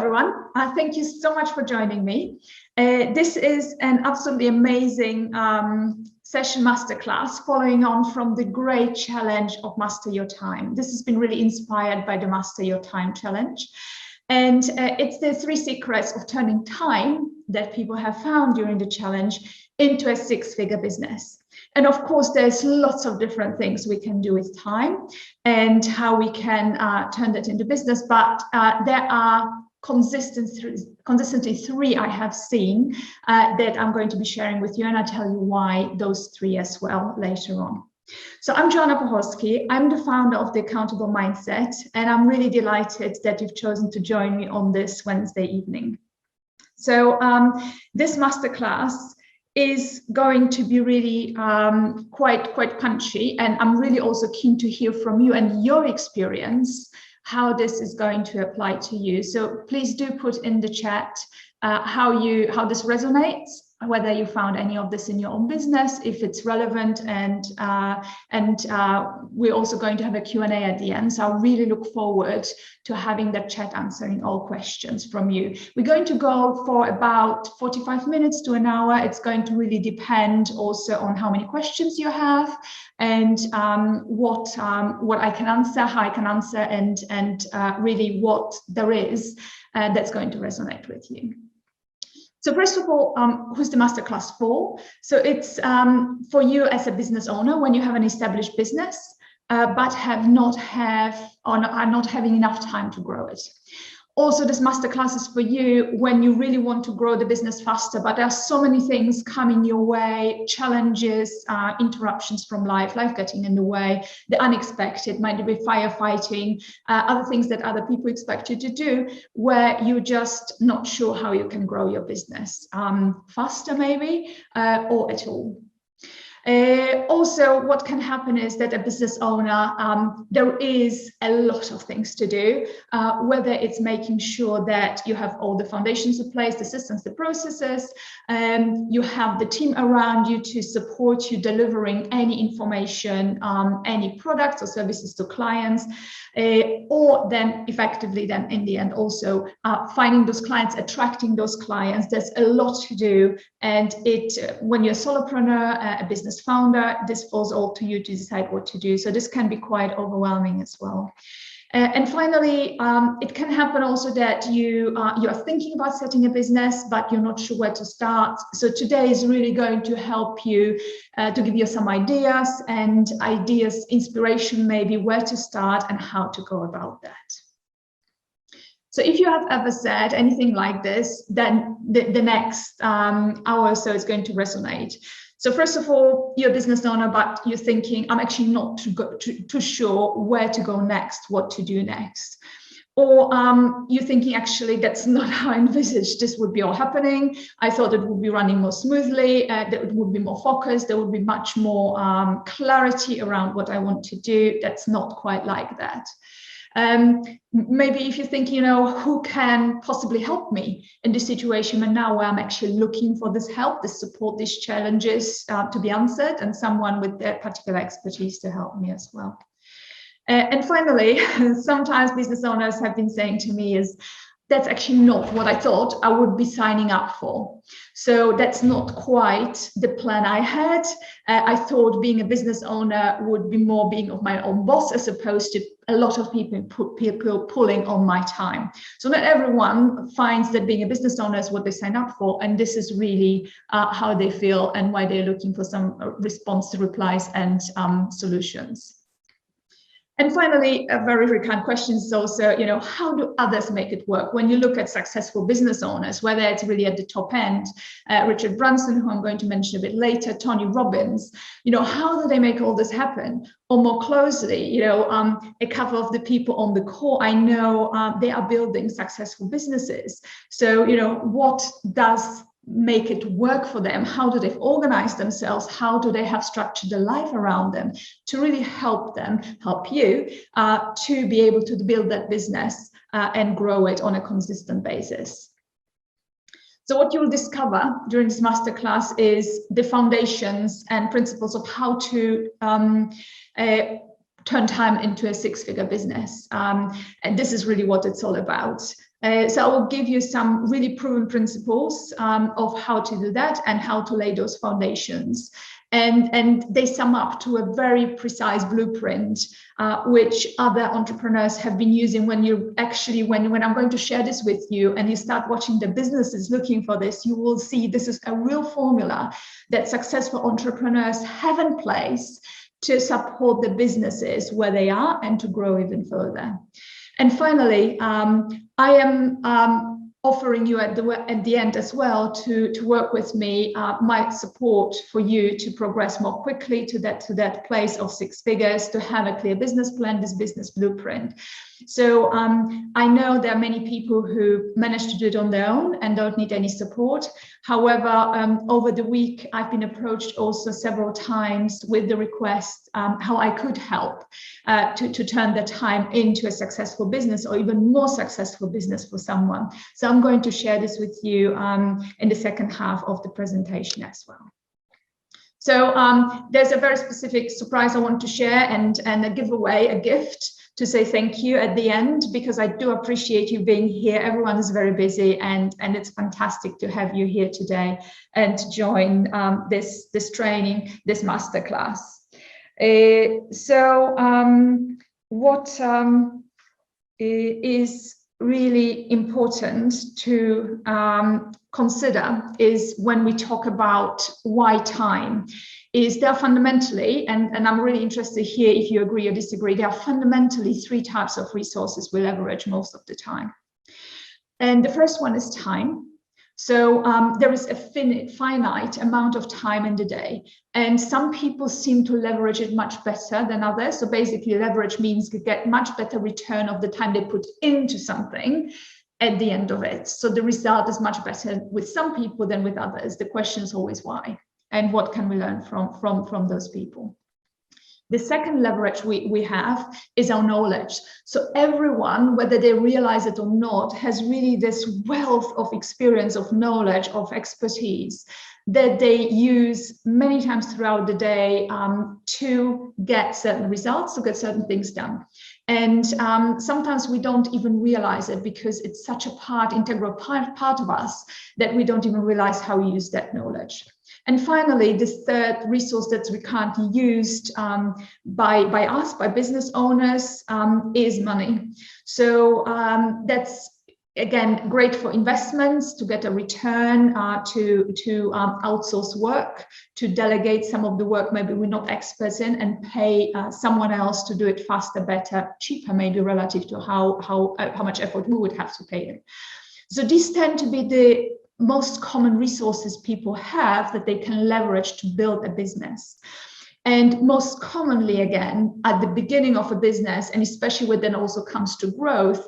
everyone. Thank you so much for joining me. This is an absolutely amazing session masterclass following on from the great challenge of Master Your Time. This has been really inspired by the Master Your Time challenge. And it's the 3 secrets of turning time that people have found during the challenge into a 6-figure business. And of course, there's lots of different things we can do with time and how we can turn that into business. But there are consistently 3 I have seen that I'm going to be sharing with you. And I'll tell you why those 3 as well later on. So I'm Joanna Pochowski. I'm the founder of The Accountable Mindset, and I'm really delighted that you've chosen to join me on this Wednesday evening. So this masterclass is going to be really quite punchy, and I'm really also keen to hear from you and your experience, how this is going to apply to you. So please do put in the chat how this resonates, whether you found any of this in your own business, if it's relevant, and we're also going to have a Q&A at the end. So I really look forward to having that chat answering all questions from you. We're going to go for about 45 minutes to an hour. It's going to really depend also on how many questions you have and what I can answer, how I can answer, and really what there is that's going to resonate with you. So first of all, who's the masterclass for? So it's for you as a business owner when you have an established business, but are not having enough time to grow it. Also, this masterclass is for you when you really want to grow the business faster, but there are so many things coming your way, challenges, interruptions from life getting in the way, the unexpected, might be firefighting, other things that other people expect you to do, where you're just not sure how you can grow your business faster maybe, or at all. Also, what can happen is that a business owner, there is a lot of things to do, whether it's making sure that you have all the foundations in place, the systems, the processes, you have the team around you to support you delivering any information, any products or services to clients, or then effectively then in the end also finding those clients, attracting those clients. There's a lot to do, and when you're a solopreneur, a business founder, this falls all to you to decide what to do. So this can be quite overwhelming as well. And finally, it can happen also that you are thinking about setting a business, but you're not sure where to start. So today is really going to help you to give you some ideas, inspiration maybe where to start and how to go about that. So if you have ever said anything like this, then the next hour or so is going to resonate. So first of all, you're a business owner, but you're thinking, I'm actually not too sure where to go next, what to do next. Or you're thinking, actually, that's not how I envisaged this would be all happening. I thought it would be running more smoothly, that it would be more focused, there would be much more clarity around what I want to do. That's not quite like that. Maybe if you think, who can possibly help me in this situation, and now I'm actually looking for this help, this support, these challenges to be answered, and someone with their particular expertise to help me as well. And finally, sometimes business owners have been saying to me that's actually not what I thought I would be signing up for. So that's not quite the plan I had. I thought being a business owner would be more being of my own boss, as opposed to a lot of people pulling on my time. So not everyone finds that being a business owner is what they sign up for. And this is really how they feel and why they're looking for some response to replies and solutions. And finally, a very recurrent question is also, how do others make it work? When you look at successful business owners, whether it's really at the top end, Richard Branson, who I'm going to mention a bit later, Tony Robbins, how do they make all this happen? Or more closely, a couple of the people on the call, I know they are building successful businesses. So, what does make it work for them? How do they organize themselves? How do they have structured a life around them to really help you to be able to build that business and grow it on a consistent basis? So what you'll discover during this masterclass is the foundations and principles of how to turn time into a 6-figure business. And this is really what it's all about. So I will give you some really proven principles of how to do that and how to lay those foundations. And they sum up to a very precise blueprint, which other entrepreneurs have been using. When I'm going to share this with you and you start watching the businesses looking for this, you will see this is a real formula that successful entrepreneurs have in place to support the businesses where they are and to grow even further. And finally, I am offering you at the end as well to work with me, my support for you to progress more quickly to that place of 6 figures, to have a clear business plan, this business blueprint. So I know there are many people who manage to do it on their own and don't need any support. However, over the week, I've been approached also several times with the request how I could help to turn the time into a successful business or even more successful business for someone. So I'm going to share this with you in the second half of the presentation as well. So there's a very specific surprise I want to share and a giveaway, a gift to say thank you at the end, because I do appreciate you being here. Everyone is very busy and it's fantastic to have you here today and to join this training, this masterclass. What is really important to consider is when we talk about why time, is there fundamentally, and I'm really interested here if you agree or disagree, there are fundamentally 3 types of resources we leverage most of the time. And the first one is time. So there is a finite amount of time in the day, and some people seem to leverage it much better than others. So basically leverage means you get much better return of the time they put into something at the end of it. So the result is much better with some people than with others. The question is always why, and what can we learn from those people? The second leverage we have is our knowledge. So everyone, whether they realize it or not, has really this wealth of experience, of knowledge, of expertise that they use many times throughout the day to get certain results, to get certain things done. And sometimes we don't even realize it because it's such a integral part of us that we don't even realize how we use that knowledge. And finally, this third resource that's currently used by us, by business owners, is money. So that's, again, great for investments, to get a return, to outsource work, to delegate some of the work maybe we're not experts in and pay someone else to do it faster, better, cheaper, maybe relative to how much effort we would have to pay them. So these tend to be the most common resources people have that they can leverage to build a business. And most commonly, again, at the beginning of a business, and especially when then also comes to growth,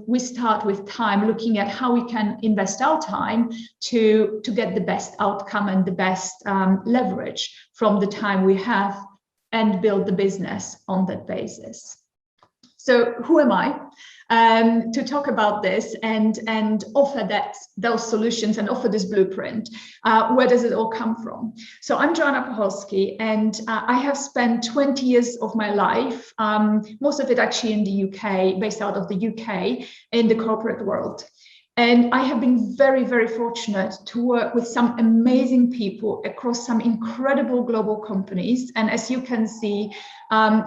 we start with time, looking at how we can invest our time to get the best outcome and the best leverage from the time we have and build the business on that basis. So who am I to talk about this and offer those solutions and offer this blueprint? Where does it all come from? So I'm Joanna Pacholski, and I have spent 20 years of my life, most of it actually in the UK, based out of the UK, in the corporate world. And I have been very, very fortunate to work with some amazing people across some incredible global companies. And as you can see,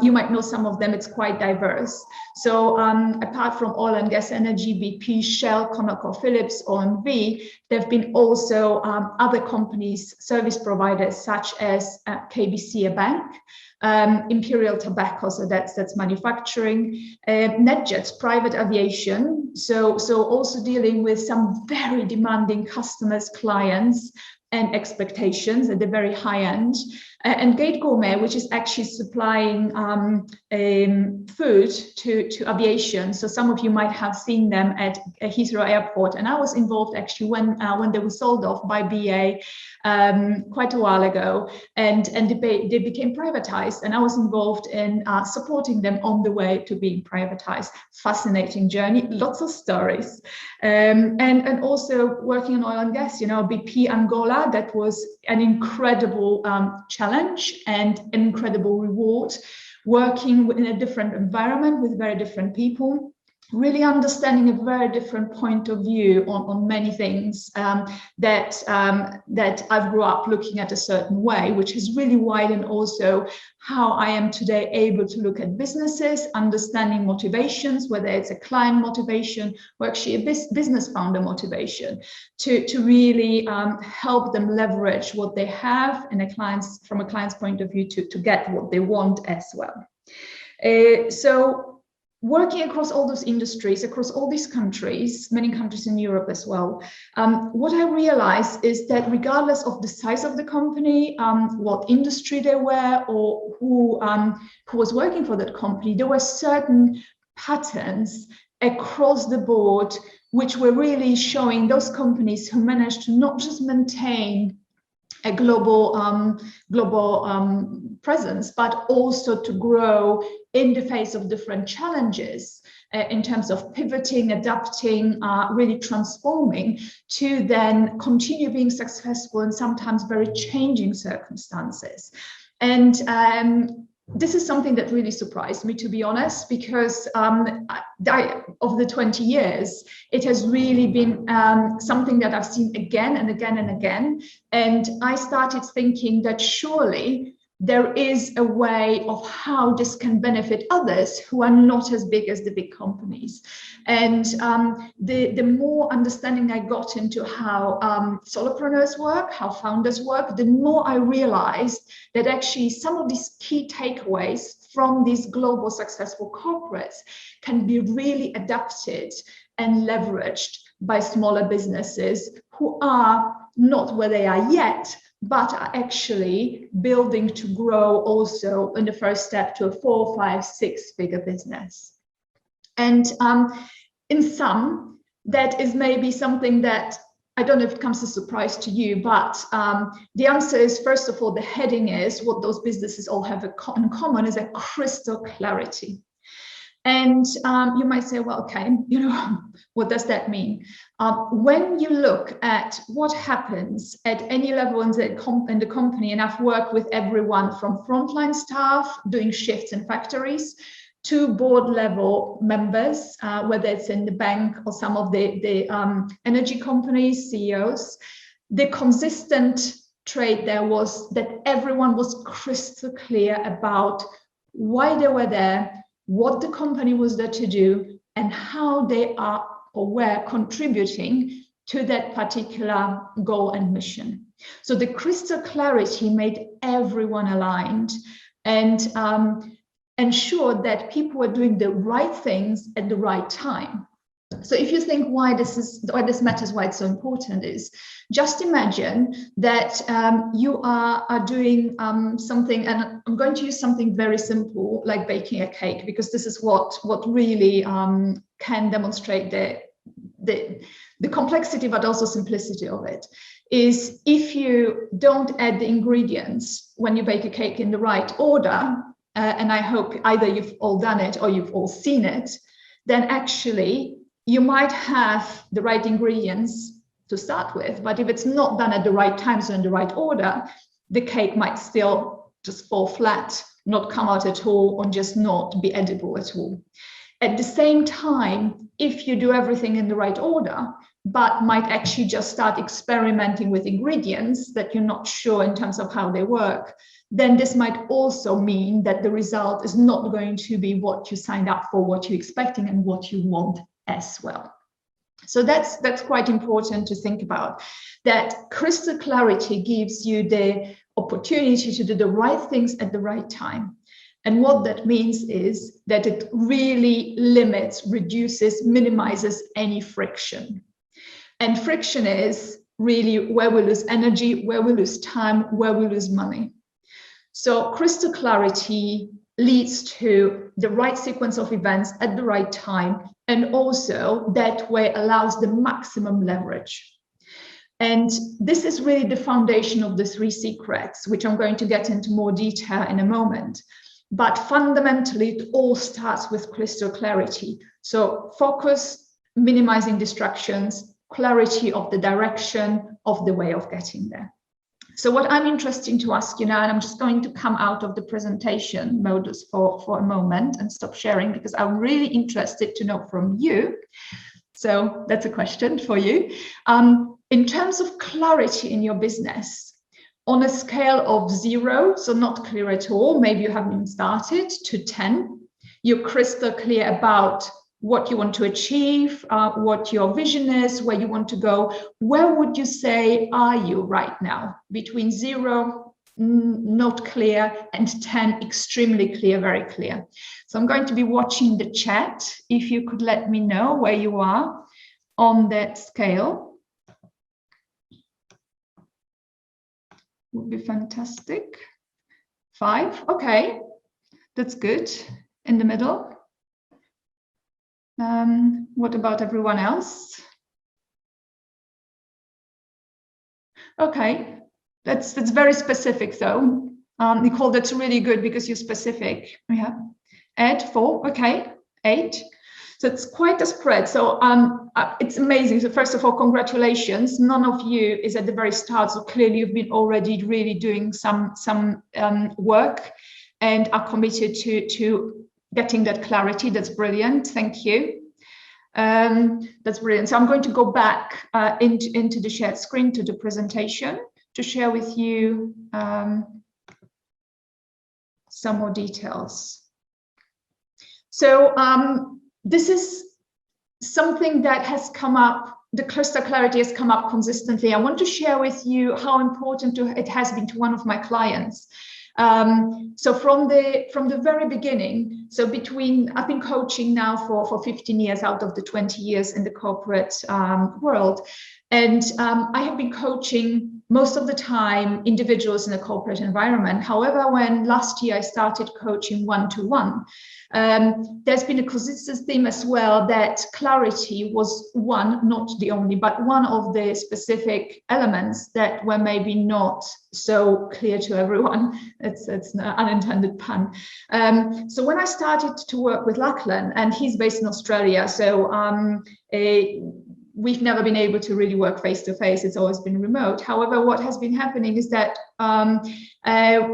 you might know some of them, it's quite diverse. So apart from oil and gas, energy, BP, Shell, ConocoPhillips, OMV, there have been also other companies, service providers such as KBC, a bank, Imperial Tobacco, so that's manufacturing, NetJets, private aviation, so also dealing with some very demanding customers, clients, and expectations at the very high end, and Gate Gourmet, which is actually supplying food to aviation. So some of you might have seen them at Heathrow Airport, and I was involved actually when they were sold off by BA quite a while ago, and they became privatized, and I was involved in supporting them on the way to being privatized. Fascinating journey, lots of stories, and also working in oil and gas. You know, BP Angola, that was an incredible challenge and an incredible reward, working in a different environment with very different people. really understanding a very different point of view on many things, that I've grew up looking at a certain way, which has really widened also how I am today able to look at businesses, understanding motivations, whether it's a client motivation or actually a business founder motivation, to really help them leverage what they have in from a client's point of view to get what they want as well. So working across all those industries, across all these countries, many countries in Europe as well, what I realized is that regardless of the size of the company, what industry they were, or who was working for that company, there were certain patterns across the board which were really showing those companies who managed to not just maintain a global presence, but also to grow in the face of different challenges, in terms of pivoting, adapting, really transforming, to then continue being successful in sometimes very changing circumstances. And this is something that really surprised me, to be honest, because of the 20 years, it has really been something that I've seen again and again and again. And I started thinking that surely there is a way of how this can benefit others who are not as big as the big companies. And the more understanding I got into how solopreneurs work, how founders work, the more I realized that actually some of these key takeaways from these global successful corporates can be really adapted and leveraged by smaller businesses who are not where they are yet, but are actually building to grow also in the first step to a 4, 5, 6-figure business. And in sum, that is maybe something that I don't know if it comes as a surprise to you, but the answer is, first of all, the heading is what those businesses all have in common is a crystal clarity. And you might say, well, okay, what does that mean? When you look at what happens at any level in the company, and I've worked with everyone from frontline staff doing shifts in factories to board level members, whether it's in the bank or some of the energy companies, CEOs, the consistent trait there was that everyone was crystal clear about why they were there, what the company was there to do, and how they are or were contributing to that particular goal and mission. So the crystal clarity made everyone aligned and ensured that people were doing the right things at the right time. So if you think why this matters, why it's so important, is just imagine that you are doing something, and I'm going to use something very simple like baking a cake, because this is what really can demonstrate the complexity but also simplicity of it. Is if you don't add the ingredients when you bake a cake in the right order, and I hope either you've all done it or you've all seen it, then actually you might have the right ingredients to start with, but if it's not done at the right time, so in the right order, the cake might still just fall flat, not come out at all, or just not be edible at all. At the same time, if you do everything in the right order, but might actually just start experimenting with ingredients that you're not sure in terms of how they work, then this might also mean that the result is not going to be what you signed up for, what you're expecting, and what you want as well. So that's quite important to think about, that crystal clarity gives you the opportunity to do the right things at the right time. And what that means is that it really limits, reduces, minimizes any friction. And friction is really where we lose energy, where we lose time, where we lose money. So crystal clarity leads to the right sequence of events at the right time, and also that way allows the maximum leverage. And this is really the foundation of the 3 secrets, which I'm going to get into more detail in a moment. But fundamentally, it all starts with crystal clarity. So focus, minimizing distractions, clarity of the direction of the way of getting there. So what I'm interested to ask you now, and I'm just going to come out of the presentation modus for a moment and stop sharing, because I'm really interested to know from you. So that's a question for you. In terms of clarity in your business, on a scale of 0, so not clear at all, maybe you haven't even started, to 10, you're crystal clear about what you want to achieve, what your vision is, where you want to go. Where would you say are you right now? Between 0, not clear, and 10, extremely clear, very clear. So I'm going to be watching the chat. If you could let me know where you are on that scale, would be fantastic. 5, okay, that's good. In the middle. What about everyone else? Okay, that's very specific though. Nicole, that's really good because you're specific. Yeah. Ed, 4, okay, 8. So it's quite a spread. So it's amazing. So first of all, congratulations. None of you is at the very start. So clearly you've been already really doing some work and are committed to getting that clarity. That's brilliant. Thank you. That's brilliant. So I'm going to go back into the shared screen to the presentation to share with you some more details. So this is something that has come up. The crystal clarity has come up consistently. I want to share with you how important it has been to one of my clients. So from the very beginning, so I've been coaching now for 15 years out of the 20 years in the corporate world. And I have been coaching most of the time individuals in a corporate environment. However, when last year I started coaching one-to-one, there's been a consistent theme as well that clarity was one, not the only, but one of the specific elements that were maybe not so clear to everyone. It's an unintended pun. So when I started to work with Lachlan, and he's based in Australia, so we've never been able to really work face to face. It's always been remote. However, what has been happening is that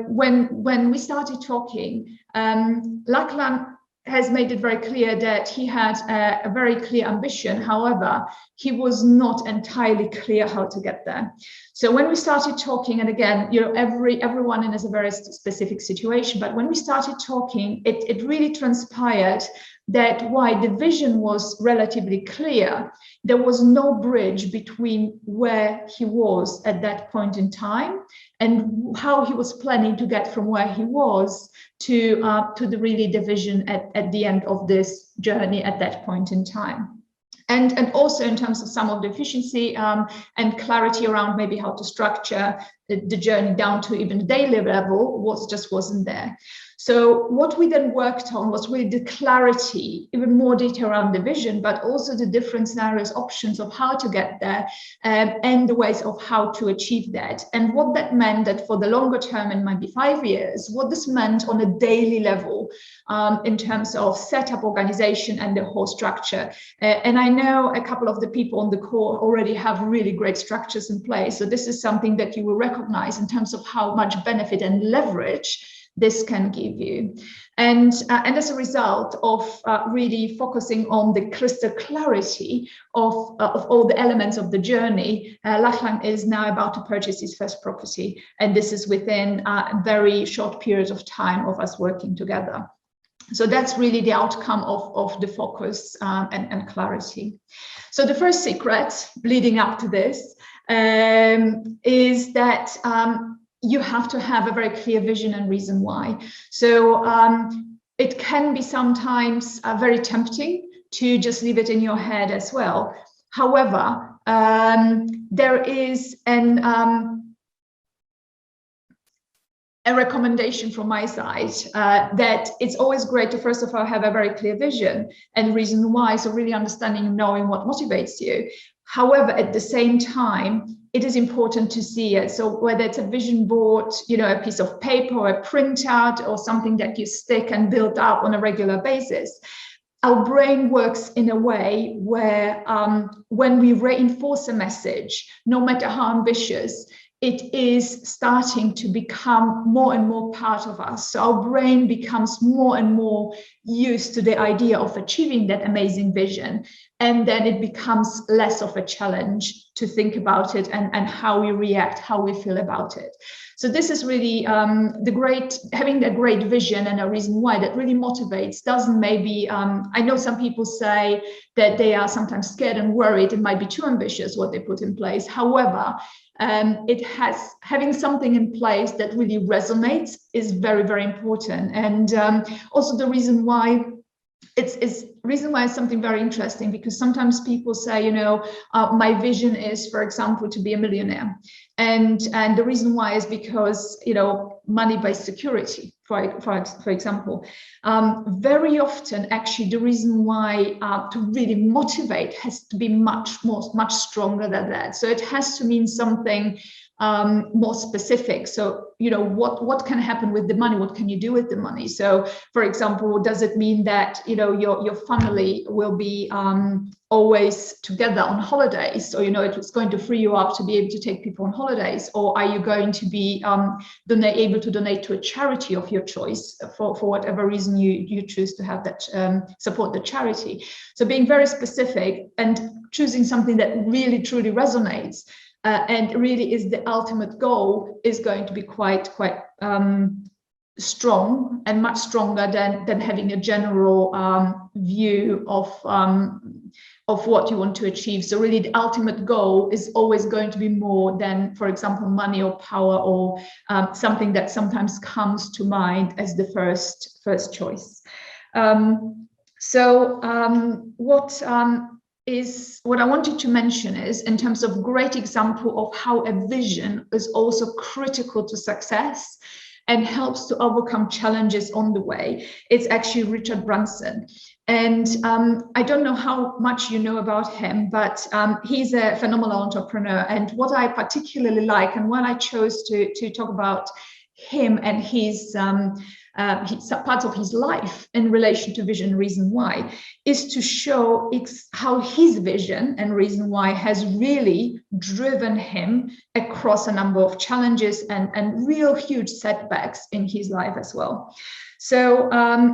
when we started talking, Lachlan has made it very clear that he had a very clear ambition. However, he was not entirely clear how to get there. So when we started talking, and again, you know, everyone is a very specific situation, but when we started talking, it really transpired that while the vision was relatively clear, there was no bridge between where he was at that point in time and how he was planning to get from where he was to the vision at the end of this journey at that point in time. And also in terms of some of the efficiency and clarity around maybe how to structure the journey down to even the daily level wasn't there. So what we then worked on was really the clarity, even more detail around the vision, but also the different scenarios, options of how to get there, and the ways of how to achieve that. And what that meant that for the longer term, and might be 5 years, what this meant on a daily level in terms of setup, organization, and the whole structure. And I know a couple of the people on the call already have really great structures in place. So this is something that you will recognize in terms of how much benefit and leverage this can give you. And as a result of really focusing on the crystal clarity of all the elements of the journey, Lachlan is now about to purchase his first property. And this is within a very short period of time of us working together. So that's really the outcome of the focus and clarity. So the first secret leading up to this is that you have to have a very clear vision and reason why. So it can be sometimes very tempting to just leave it in your head as well. However, there is a recommendation from my side that it's always great to first of all have a very clear vision and reason why, so really understanding and knowing what motivates you. However, at the same time, it is important to see it. So whether it's a vision board, you know, a piece of paper or a printout or something that you stick and build up on a regular basis, our brain works in a way where when we reinforce a message, no matter how ambitious, it is starting to become more and more part of us. So our brain becomes more and more used to the idea of achieving that amazing vision. And then it becomes less of a challenge to think about it and how we react, how we feel about it. So this is really having a great vision, and a reason why that really motivates. Doesn't maybe, I know some people say that they are sometimes scared and worried it might be too ambitious what they put in place. However, having something in place that really resonates is very, very important. And also the reason why it's something very interesting, because sometimes people say, my vision is, for example, to be a millionaire. And the reason why is because, money buys security, for example. Very often, actually, the reason why to really motivate has to be much stronger than that. So it has to mean something more specific. So, what can happen with the money? What can you do with the money? So, for example, does it mean that, your family will be always together on holidays? Or, it's going to free you up to be able to take people on holidays? Or are you going to be able to donate to a charity of your choice for whatever reason you choose to have that, support the charity? So being very specific and choosing something that really, truly resonates and really is the ultimate goal is going to be quite strong, and much stronger than having a general view of what you want to achieve. So really the ultimate goal is always going to be more than, for example, money or power, or something that sometimes comes to mind as the first choice. What I wanted to mention is, in terms of great example of how a vision is also critical to success and helps to overcome challenges on the way, it's actually Richard Branson. And I don't know how much you know about him, but he's a phenomenal entrepreneur. And what I particularly like, and when I chose to talk about him and his part of his life in relation to vision, reason why, is to show how his vision and reason why has really driven him across a number of challenges and real huge setbacks in his life as well. So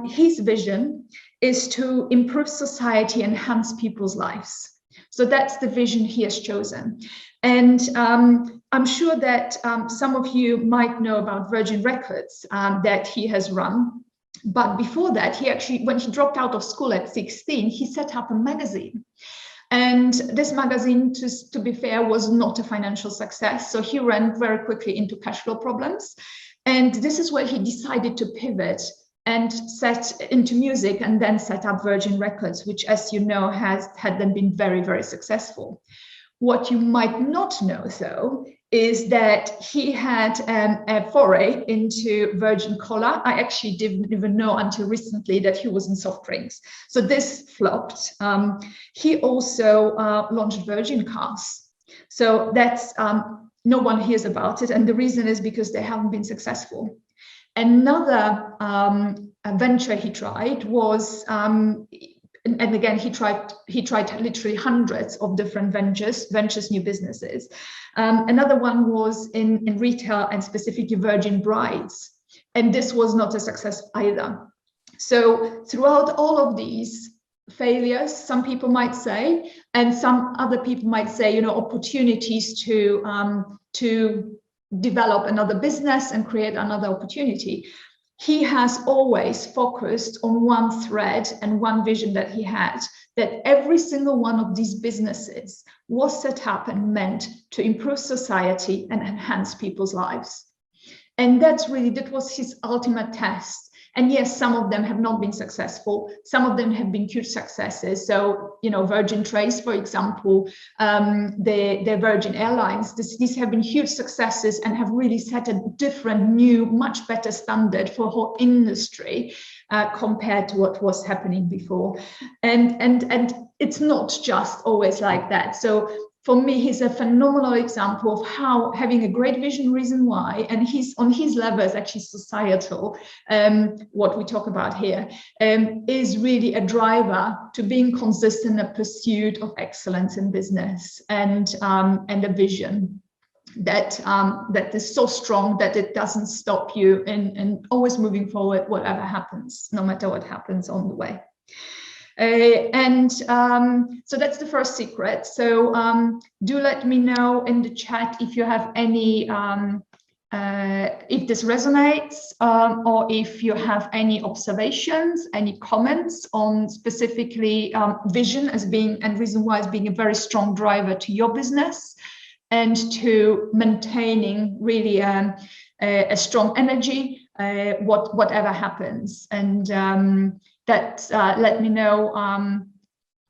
his vision is to improve society, enhance people's lives. So that's the vision he has chosen. And I'm sure that some of you might know about Virgin Records that he has run. But before that, he actually, when he dropped out of school at 16, he set up a magazine. And this magazine, to be fair, was not a financial success. So he ran very quickly into cash flow problems. And this is where he decided to pivot and set into music, and then set up Virgin Records, which, as you know, had then been very, very successful. What you might not know, though, is that he had a foray into Virgin Cola. I actually didn't even know until recently that he was in soft drinks. So this flopped. He also launched Virgin Cars. So that's, no one hears about it. And the reason is because they haven't been successful. Another venture he tried was, and again, he tried literally hundreds of different ventures, new businesses. Another one was in retail, and specifically Virgin Brides. And this was not a success either. So throughout all of these failures, some people might say, and some other people might say, opportunities to develop another business and create another opportunity, he has always focused on one thread and one vision that he had, that every single one of these businesses was set up and meant to improve society and enhance people's lives. And that was his ultimate test. And yes, some of them have not been successful. Some of them have been huge successes. So, Virgin Trace, for example, the Virgin Airlines, these have been huge successes and have really set a different, new, much better standard for the whole industry compared to what was happening before. And it's not just always like that. So for me, he's a phenomenal example of how having a great vision, reason why, and he's on his level is actually societal, what we talk about here, is really a driver to being consistent in a pursuit of excellence in business and a vision. that is so strong that it doesn't stop you and always moving forward, whatever happens, no matter what happens on the way. So that's the first secret. So do let me know in the chat if you have any, if this resonates, or if you have any observations, any comments on specifically vision as being, and reason why as being a very strong driver to your business and to maintaining really a strong energy, whatever happens. And let me know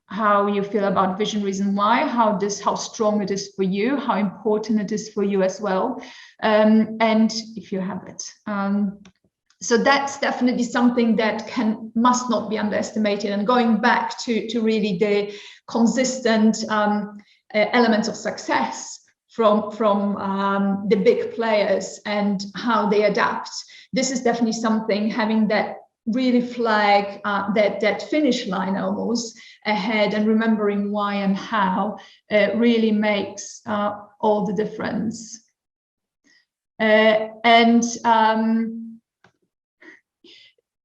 how you feel about vision, reason why, how strong it is for you, how important it is for you as well, and if you have it. So that's definitely something that must not be underestimated. And going back to really the consistent elements of success from the big players and how they adapt. This is definitely something, having that really flag that finish line almost ahead and remembering why and how really makes all the difference.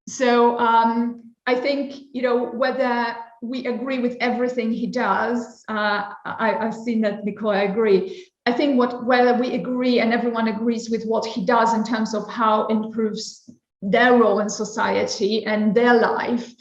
So I think, you know, whether we agree with everything he does, I've seen that, Nicole, I agree. I think whether we agree and everyone agrees with what he does in terms of how it improves their role in society and their life,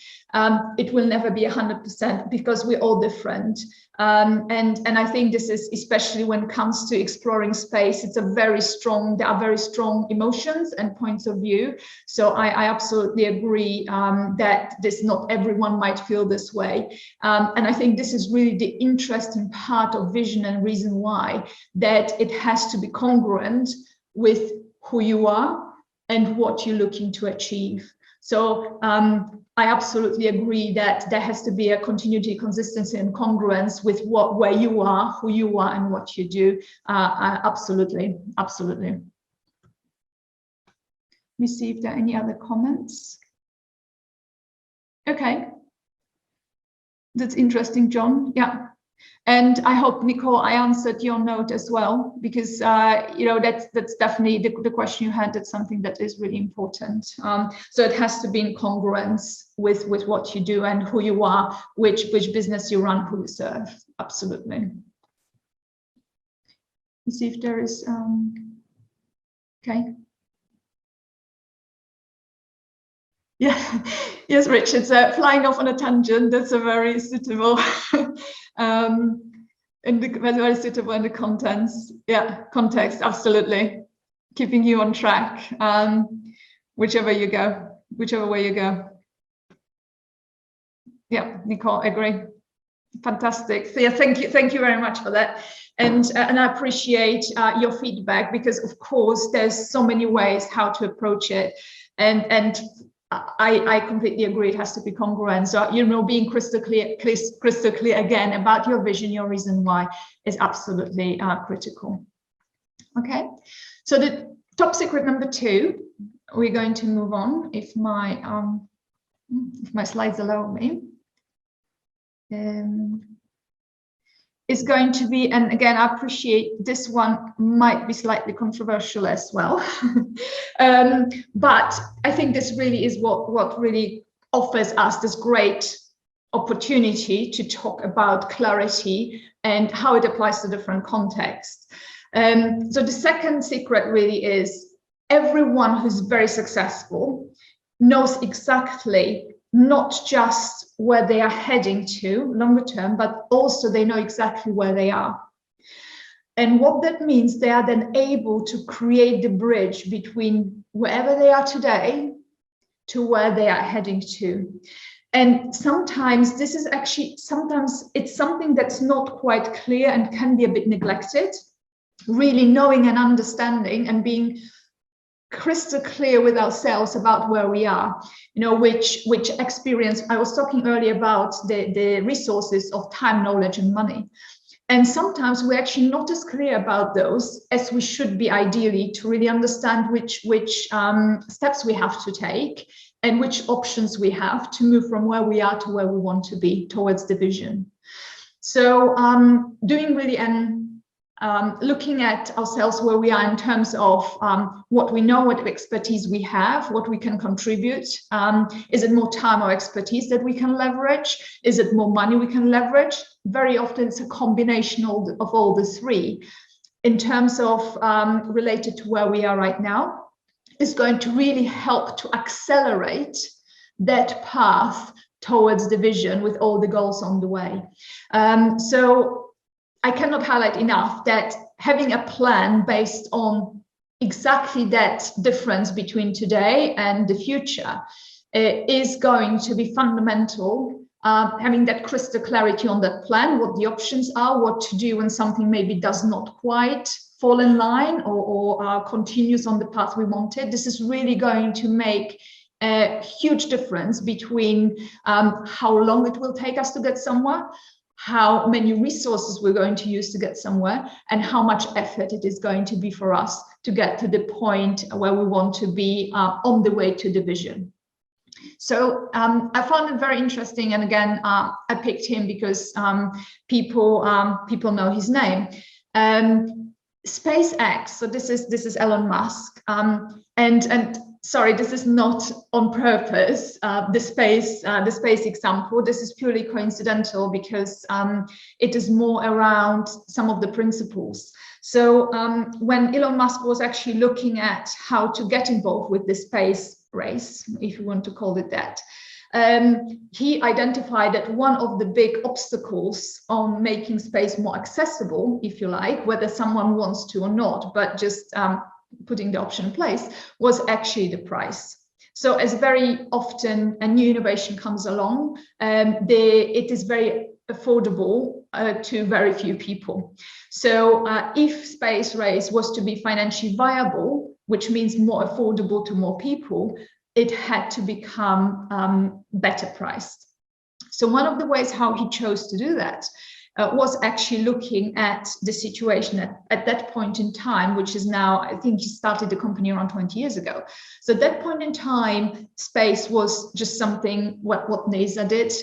it will never be 100% because we're all different. And I think this is, especially when it comes to exploring space, there are very strong emotions and points of view. So I absolutely agree that not everyone might feel this way. And I think this is really the interesting part of vision and reason why, that it has to be congruent with who you are and what you're looking to achieve. So I absolutely agree that there has to be a continuity, consistency, and congruence with where you are, who you are, and what you do. Absolutely, absolutely. Let me see if there are any other comments. Okay, that's interesting, John. Yeah. And I hope, Nicole, I answered your note as well, because you know, that's definitely the question you had. That's something that is really important. So it has to be in congruence with what you do and who you are, which business you run, who you serve. Absolutely. Let's see if there is. Okay. Yeah, yes, Rich, it's flying off on a tangent. That's a very suitable, very suitable in the contents. Yeah, context, absolutely. Keeping you on track, whichever way you go. Yeah, Nicole, I agree. Fantastic. So yeah, thank you very much for that. And I appreciate your feedback, because of course there's so many ways how to approach it, and I completely agree. It has to be congruent. So, you know, being crystal clear again about your vision, your reason why is absolutely critical. Okay, so the top secret number 2, we're going to move on if my slides allow me. Is going to be, and again, I appreciate this one might be slightly controversial as well, but I think this really is what really offers us this great opportunity to talk about clarity and how it applies to different contexts. So the second secret really is, everyone who's very successful knows exactly not just where they are heading to longer term, but also they know exactly where they are. And what that means, they are then able to create the bridge between wherever they are today to where they are heading to. And sometimes it's something that's not quite clear and can be a bit neglected. Really knowing and understanding and being crystal clear with ourselves about where we are, you know, which experience. I was talking earlier about the resources of time, knowledge, and money. And sometimes we're actually not as clear about those as we should be, ideally, to really understand which steps we have to take and which options we have to move from where we are to where we want to be towards the vision. So doing really looking at ourselves where we are in terms of what we know, what expertise we have, what we can contribute. Is it more time or expertise that we can leverage? Is it more money we can leverage? Very often it's a combination of all the three. In terms of related to where we are right now, is going to really help to accelerate that path towards the vision with all the goals on the way. So I cannot highlight enough that having a plan based on exactly that difference between today and the future is going to be fundamental. Having that crystal clarity on that plan, what the options are, what to do when something maybe does not quite fall in line or continues on the path we wanted. This is really going to make a huge difference between how long it will take us to get somewhere, how many resources we're going to use to get somewhere, and how much effort it is going to be for us to get to the point where we want to be on the way to the vision. So I found it very interesting, and again, I picked him because people know his name. SpaceX. So this is Elon Musk, and sorry, this is not on purpose. The space example. This is purely coincidental because it is more around some of the principles. So when Elon Musk was actually looking at how to get involved with the space race, if you want to call it that, he identified that one of the big obstacles on making space more accessible, if you like, whether someone wants to or not, but just putting the option in place, was actually the price. So as very often a new innovation comes along, it is very affordable to very few people. So if space race was to be financially viable, which means more affordable to more people, it had to become better priced. So one of the ways how he chose to do that was actually looking at the situation at that point in time, which is now, I think he started the company around 20 years ago. So at that point in time, space was just something what NASA did.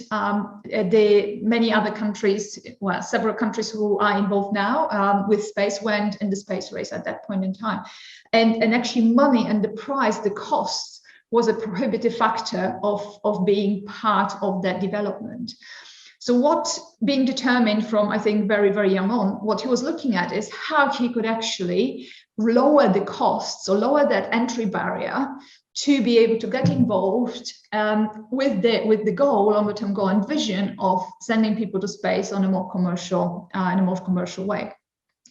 Many other countries, well, several countries who are involved now with space went in the space race at that point in time. And actually money and the price, the cost, was a prohibitive factor of being part of that development. So what being determined from, I think, very, very young on, what he was looking at is how he could actually lower the costs or lower that entry barrier to be able to get involved with the goal, longer term goal and vision of sending people to space on a more commercial, in a more commercial way.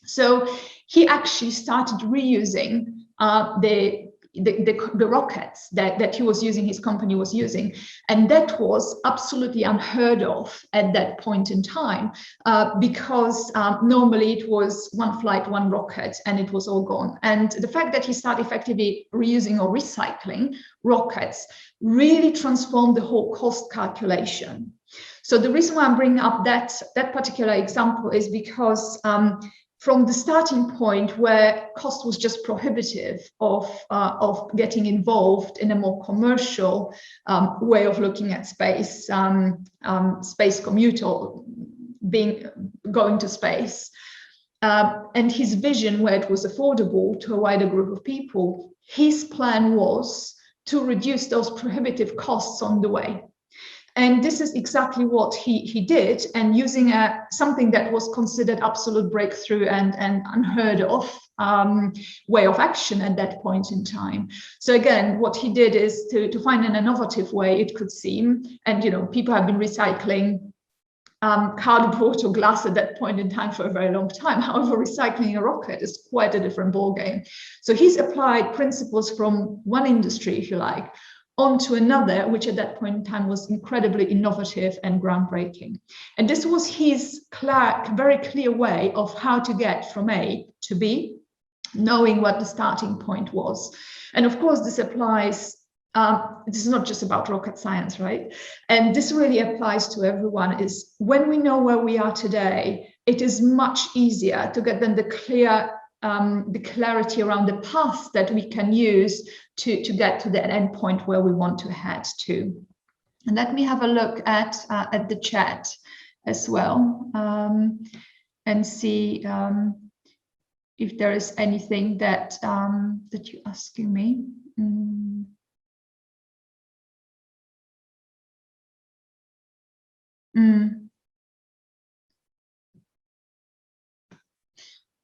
So he actually started reusing the rockets that he was using, his company was using, and that was absolutely unheard of at that point in time because normally it was one flight, one rocket, and it was all gone. And the fact that he started effectively reusing or recycling rockets really transformed the whole cost calculation. So the reason why I'm bringing up that particular example is because from the starting point where cost was just prohibitive of getting involved in a more commercial way of looking at space, space commute or going to space, and his vision where it was affordable to a wider group of people, his plan was to reduce those prohibitive costs on the way. And this is exactly what he did, and using something that was considered absolute breakthrough and unheard of way of action at that point in time. So again, what he did is to find an innovative way, it could seem, and people have been recycling cardboard or glass at that point in time for a very long time. However, recycling a rocket is quite a different ballgame. So he's applied principles from one industry, if you like, onto another, which at that point in time was incredibly innovative and groundbreaking. And this was his very clear way of how to get from A to B, knowing what the starting point was. And of course, this applies, this is not just about rocket science, right? And this really applies to everyone, is when we know where we are today, it is much easier to get then the clarity around the path that we can use to get to that end point where we want to head to. And let me have a look at the chat as well and see if there is anything that that you're asking me.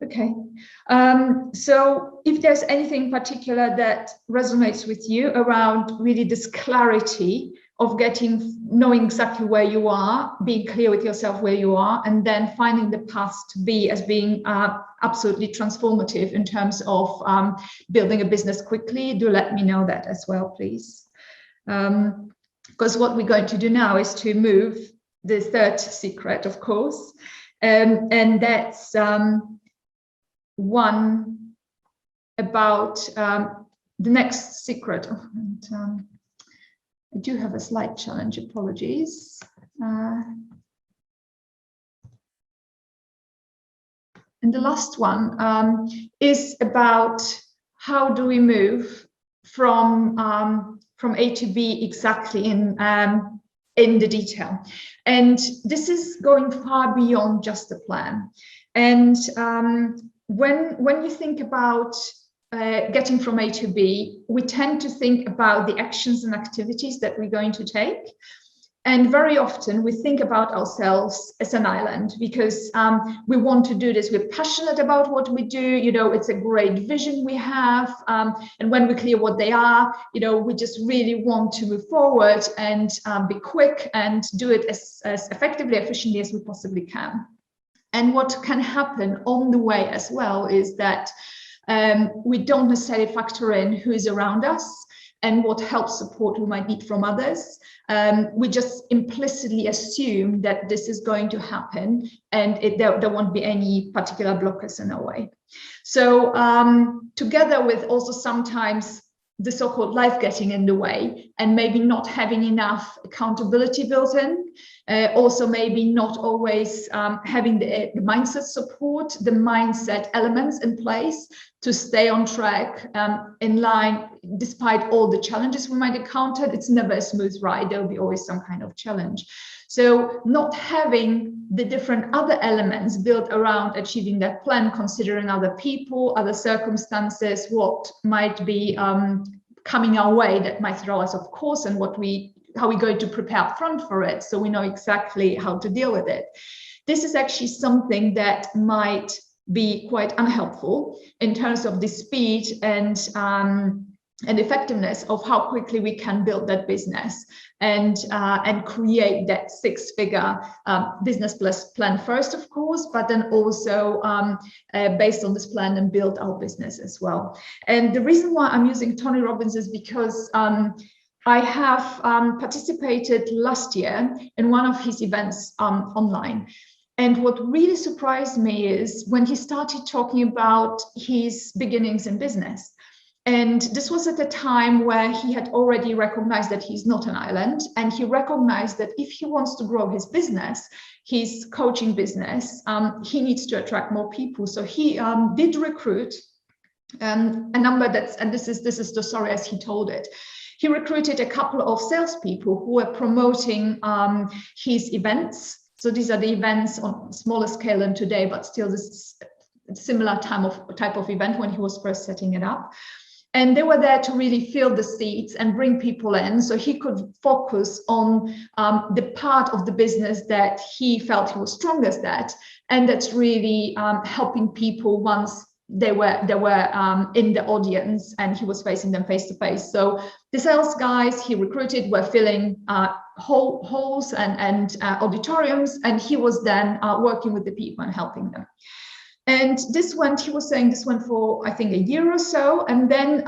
Okay, so if there's anything particular that resonates with you around really this clarity of knowing exactly where you are, being clear with yourself where you are, and then finding the path to be as being absolutely transformative in terms of building a business quickly, do let me know that as well, please. Because what we're going to do now is to move the third secret, of course, and that's one about the next secret. I do have a slight challenge, apologies. And the last one is about how do we move from A to B exactly in the detail. And this is going far beyond just a plan. And when you think about getting from A to B, we tend to think about the actions and activities that we're going to take. And very often we think about ourselves as an island because we want to do this. We're passionate about what we do. You know, it's a great vision we have. And when we clear what they are, you know, we just really want to move forward and be quick and do it as effectively, efficiently as we possibly can. And what can happen on the way as well is that we don't necessarily factor in who is around us and what help support we might need from others. We just implicitly assume that this is going to happen and there won't be any particular blockers in our way. So together with also sometimes the so-called life getting in the way and maybe not having enough accountability built in, also maybe not always having the mindset support, the mindset elements in place to stay on track, in line, despite all the challenges we might encounter. It's never a smooth ride. There'll be always some kind of challenge. So not having the different other elements built around achieving that plan, considering other people, other circumstances, what might be coming our way that might throw us off course, and how we're going to prepare up front for it, so we know exactly how to deal with it. This is actually something that might be quite unhelpful in terms of the speed and effectiveness of how quickly we can build that business and create that six-figure business plus plan first, of course, but then also based on this plan and build our business as well. And the reason why I'm using Tony Robbins is because I have participated last year in one of his events online. And what really surprised me is when he started talking about his beginnings in business. And this was at a time where he had already recognized that he's not an island. And he recognized that if he wants to grow his business, his coaching business, he needs to attract more people. So he did recruit a number and this is the story as he told it. He recruited a couple of salespeople who were promoting his events. So these are the events on a smaller scale than today, but still this similar type of event when he was first setting it up. And they were there to really fill the seats and bring people in so he could focus on the part of the business that he felt he was strongest at. And that's really helping people once they were in the audience and he was facing them face to face. So the sales guys he recruited were filling halls and auditoriums, and he was then working with the people and helping them. And he was saying this went for, I think, a year or so. And then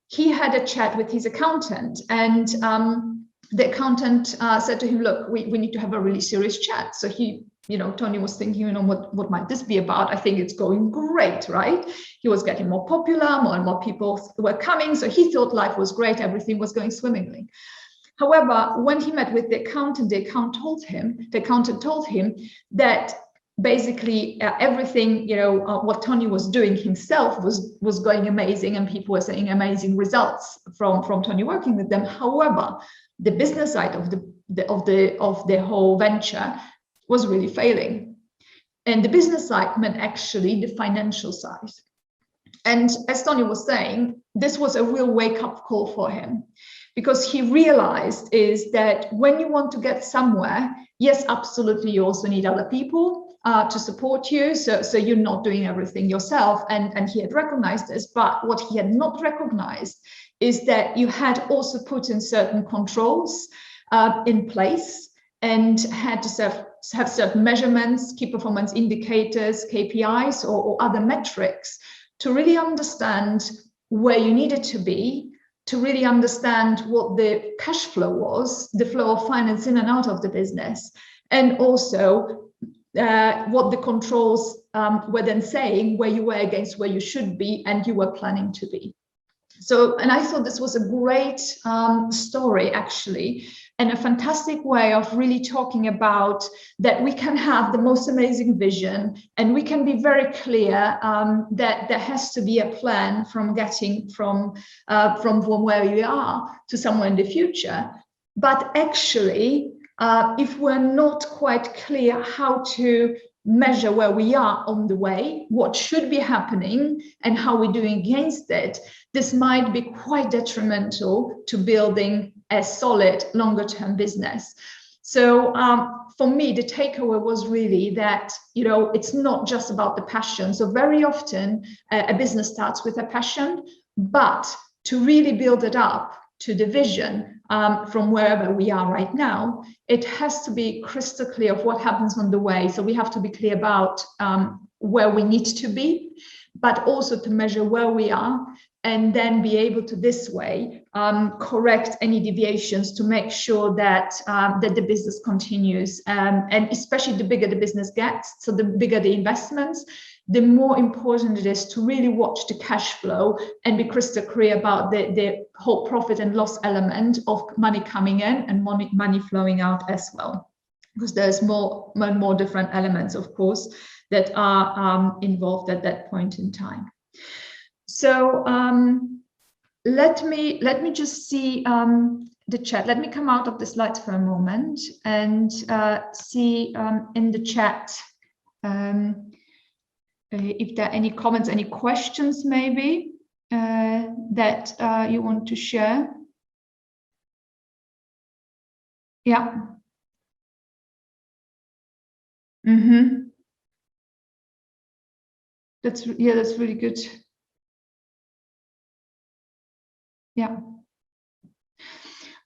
he had a chat with his accountant, and the accountant said to him, look, we need to have a really serious chat. So Tony was thinking, what might this be about? I think it's going great, right? He was getting more popular, more and more people were coming. So he thought life was great. Everything was going swimmingly. However, when he met with the accountant, the accountant told him that basically everything, what Tony was doing himself was going amazing, and people were seeing amazing results from Tony working with them. However, the business side of the whole venture was really failing. And the business side meant actually the financial side. And as Tony was saying, this was a real wake-up call for him, because he realized is that when you want to get somewhere, yes, absolutely, you also need other people to support you. So you're not doing everything yourself. And he had recognized this, but what he had not recognized is that you had also put in certain controls in place and had to have certain measurements, key performance indicators, KPIs, or other metrics to really understand where you needed to be, to really understand what the cash flow was, the flow of finance in and out of the business, and also what the controls were then saying, where you were against where you should be and you were planning to be. So, and I thought this was a great story, actually, and a fantastic way of really talking about that we can have the most amazing vision and we can be very clear that there has to be a plan from getting from where we are to somewhere in the future. But actually, if we're not quite clear how to measure where we are on the way, what should be happening, and how we're doing against it, this might be quite detrimental to building a solid longer-term business. So for me, the takeaway was really that, you know, it's not just about the passion. So very often a business starts with a passion, but to really build it up to the vision from wherever we are right now, it has to be crystal clear of what happens on the way. So we have to be clear about where we need to be, but also to measure where we are, and then be able to this way correct any deviations to make sure that that the business continues. And especially the bigger the business gets, so the bigger the investments, the more important it is to really watch the cash flow and be crystal clear about the whole profit and loss element of money coming in and money flowing out as well. Because there's more and more different elements, of course, that are involved at that point in time. So let me just see the chat. Let me come out of the slides for a moment and see in the chat if there are any comments, any questions maybe that you want to share. Yeah. Mm-hmm. That's really good. Yeah,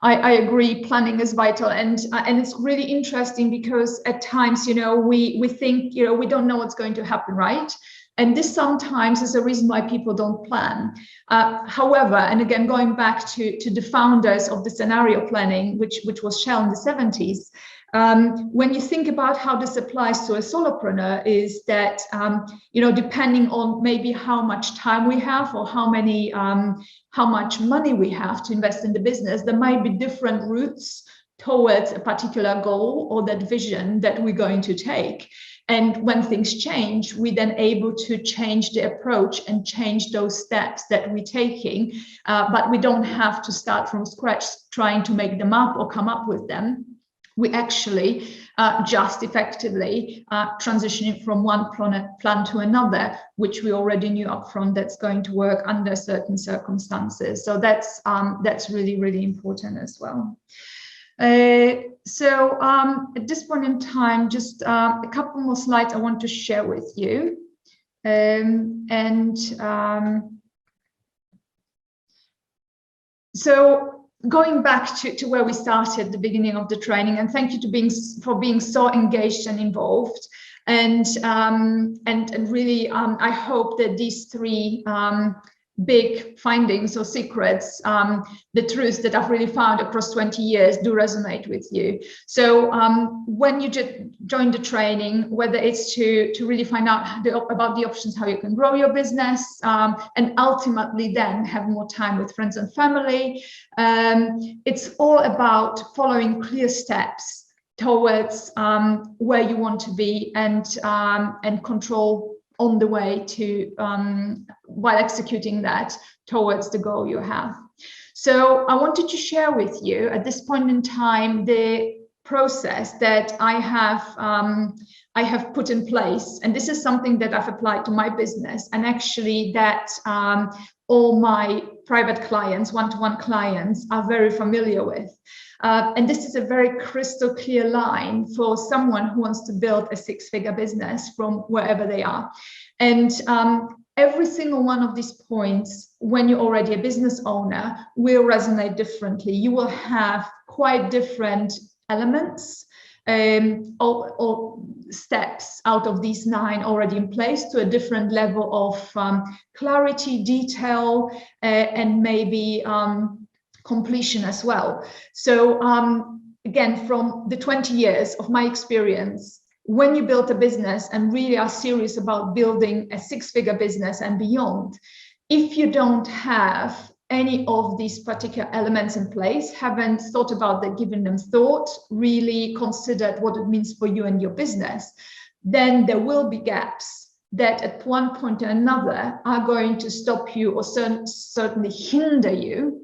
I agree. Planning is vital, and it's really interesting because at times, you know, we think, you know, we don't know what's going to happen, right? And this sometimes is a reason why people don't plan. However, and again, going back to the founders of the scenario planning, which was Shell in the 70s, when you think about how this applies to a solopreneur, is that, you know, depending on maybe how much time we have or how much money we have to invest in the business, there might be different routes towards a particular goal or that vision that we're going to take. And when things change, we then able to change the approach and change those steps that we're taking. But we don't have to start from scratch trying to make them up or come up with them. We actually just effectively transitioning from one plan to another, which we already knew upfront that's going to work under certain circumstances. So that's really, really important as well. So at this point in time, just a couple more slides I want to share with you. So going back to where we started at the beginning of the training, and thank you for being so engaged and involved, and really I hope that these three big findings or secrets, the truths that I've really found across 20 years do resonate with you. So when you join the training, whether it's to really find out about the options, how you can grow your business, and ultimately then have more time with friends and family, it's all about following clear steps towards where you want to be and control on the way to while executing that towards the goal you have. So I wanted to share with you at this point in time the process that I have put in place, and this is something that I've applied to my business, and actually that all my private clients, one-to-one clients, are very familiar with. And this is a very crystal clear line for someone who wants to build a six-figure business from wherever they are. And every single one of these points, when you're already a business owner, will resonate differently. You will have quite different elements or steps out of these 9 already in place to a different level of clarity, detail, and maybe completion as well. So again, from the 20 years of my experience, when you build a business and really are serious about building a six-figure business and beyond, if you don't have any of these particular elements in place, haven't thought about that, given them thought, really considered what it means for you and your business, then there will be gaps that at one point or another are going to stop you or certainly hinder you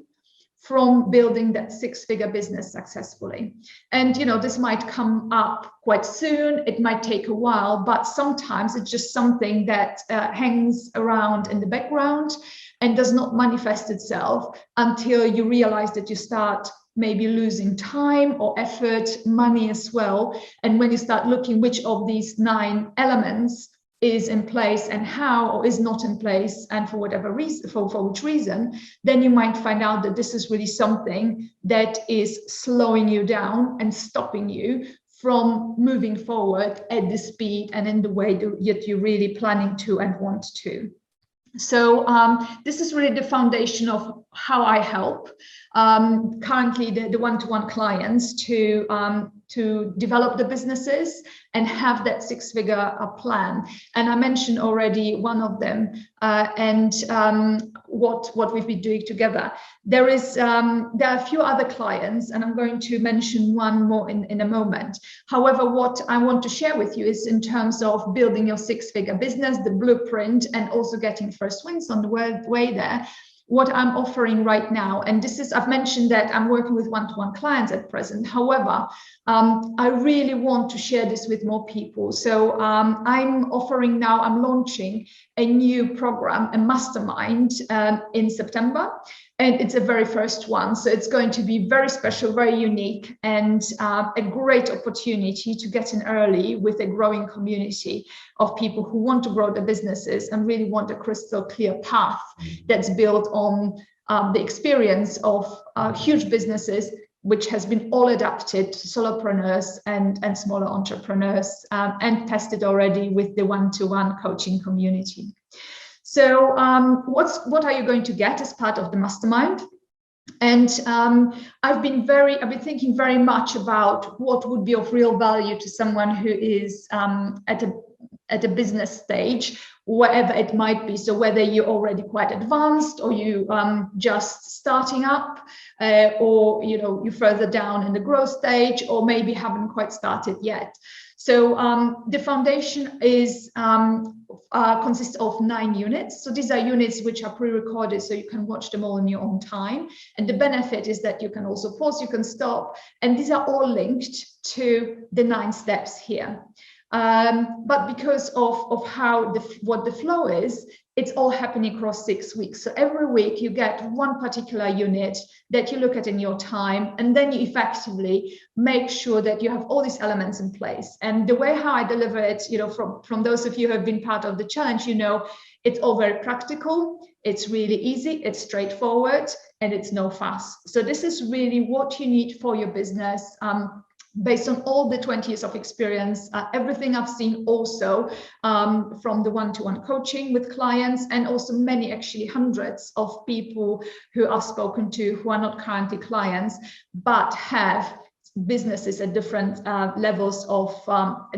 from building that six-figure business successfully. And this might come up quite soon, it might take a while, but sometimes it's just something that hangs around in the background and does not manifest itself until you realize that you start maybe losing time or effort, money as well. And when you start looking which of these 9 elements is in place and how, or is not in place, and for whatever reason, for which reason, then you might find out that this is really something that is slowing you down and stopping you from moving forward at the speed and in the way that you're really planning to and want to. So this is really the foundation of how I help currently the one-to-one clients to develop the businesses and have that six-figure plan. And I mentioned already one of them and what we've been doing together. There are a few other clients, and I'm going to mention one more in a moment. However, what I want to share with you is in terms of building your six-figure business, the blueprint, and also getting first wins on the way there. What I'm offering right now, and this is, I've mentioned that I'm working with one-to-one clients at present. However, I really want to share this with more people. So I'm launching a new program, a Mastermind, in September. And it's a very first one. So it's going to be very special, very unique, and a great opportunity to get in early with a growing community of people who want to grow their businesses and really want a crystal clear path that's built on the experience of huge businesses, which has been all adapted to solopreneurs and smaller entrepreneurs and tested already with the one-to-one coaching community. So what are you going to get as part of the Mastermind? And I've been thinking very much about what would be of real value to someone who is at a business stage, wherever it might be. So whether you're already quite advanced, or you just starting up, or you're further down in the growth stage, or maybe haven't quite started yet. So the foundation is consists of 9 units. So these are units which are pre-recorded, so you can watch them all in your own time. And the benefit is that you can also pause, you can stop, and these are all linked to the 9 steps here. But because of how what the flow is, it's all happening across 6 weeks. So every week you get one particular unit that you look at in your time, and then you effectively make sure that you have all these elements in place. And the way how I deliver it, from those of you who have been part of the challenge, it's all very practical. It's really easy, it's straightforward, and it's no fuss. So this is really what you need for your business. Based on all the 20 years of experience, everything I've seen also from the one-to-one coaching with clients, and also actually hundreds of people who I've spoken to who are not currently clients, but have businesses at different levels of